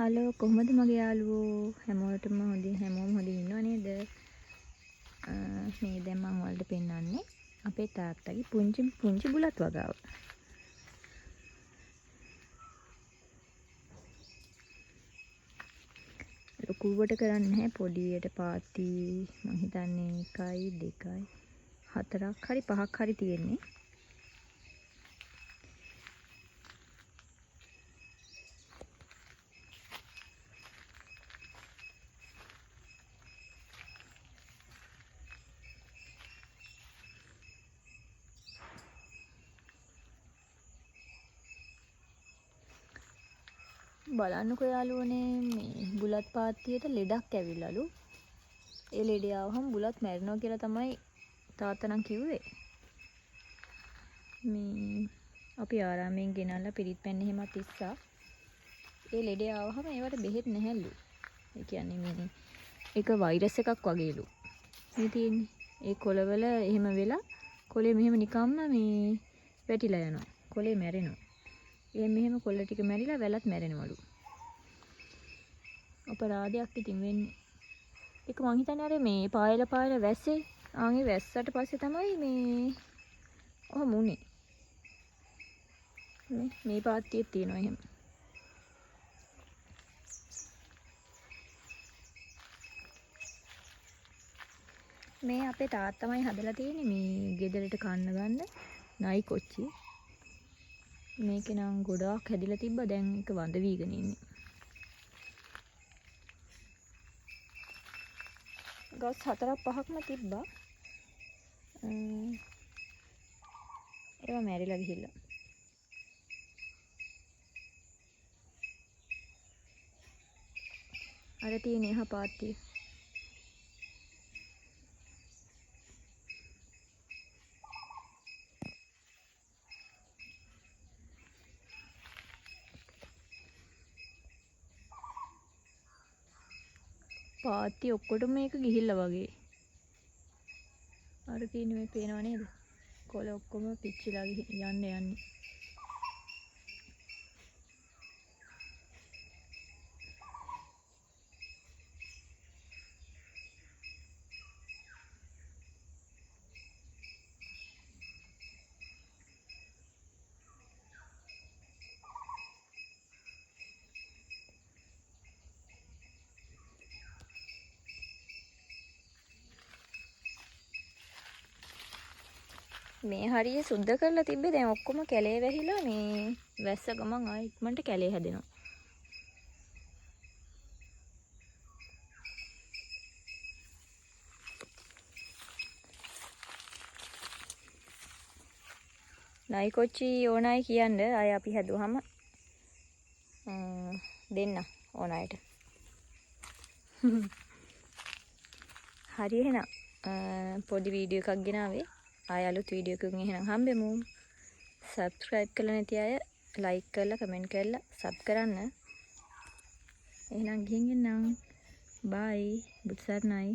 Hello කොහොමද මගේ යාළුවෝ හැමෝටම හැමෝම හොඳින් ඉන්නව නේද? මේ දැන් මම ඔයාලට පෙන්නන්නේ අපේ තාත්තගේ පුංචි බුලත් වගාව. ලොකුවට කරන්නේ නැහැ, පොඩියට පාති මං හිතන්නේ 1 2 4ක් හරි 5ක් හරි තියෙන්නේ. බලන්නකෝ යාළුවනේ මේ බුලත් පාත්තියට ලෙඩක් ඇවිල්ලාලු. ඒ ලෙඩේ ආවහම බුලත් මැරෙනවා කියලා තමයි තාත්තා නම් කිව්වේ. මේ අපි ආරාමයෙන් ගෙනල්ලා පිරිත් පැන්න එහෙමත් ඉස්සා. ඒ ලෙඩේ ආවහම ඒවට බෙහෙත් නැහැලු. ඒ කියන්නේ මේ ඒක වෛරස් එකක් වගේලු. මේ තියෙන්නේ. ඒ කොළවල එහෙම වෙලා කොළේ මෙහෙම නිකම්ම මේ වැටිලා යනවා. කොළේ මැරෙනවා. මෙහෙම කොළ ටික මැරිලා වැලත් මැරෙනවලු. අපරාධයක් ඉතින් වෙන්නේ. ඒක මං හිතන්නේ අර මේ පායලා වැස්සේ. ආන්ගේ වැස්සට පස්සේ තමයි මේ ඔහොම උනේ. මේ පාත්තියේ තියෙනවා එහෙම. මේ අපේ තාත්තමයි හදලා තියෙන්නේ මේ ගෙදරට කන්න ගන්න නයි කොච්චි. මේකේ නම් ගොඩාක් හැදිලා තිබ්බා. දැන් ඒක වඳ වීගෙන ඉන්නේ. ගස් 4ක් 5ක්ම තිබ්බා. ඒවා මැරිලා ගිහිල්ලා. අර තියෙන එහා පාත්තිය. පාත්ති ඔක්කොටම මේක ගිහිල්ලා වගේ. අර තියෙන මේ පේනව නේද? කොළ ඔක්කොම පිච්චිලා යන්නේ. මේ හරිය සුද්ධ කරලා තිබ්බේ දැන් ඔක්කොම කැලේ වැහිලා මේ වැස්ස ගමන් ආයෙ ඉක්මනට කැලේ හැදෙනවා. නයි කොච්චි ඕනයි කියන්නේ ආයෙ අපි හැදුවාම දෙන්න ඕන අයට. හරි එහෙනම් පොඩි වීඩියෝ එකක් ගෙනාවේ. ආයෙ අලුත් වීඩියෝ එකකින් එහෙනම් හම්බෙමු. සබ්ස්ක්‍රයිබ් කරලා නැති අය ලයික් කරලා කමෙන්ට් කරලා සබ් කරන්න. එහෙනම් ගිහින් එන්නම්. බයි. බුත් සරණයි.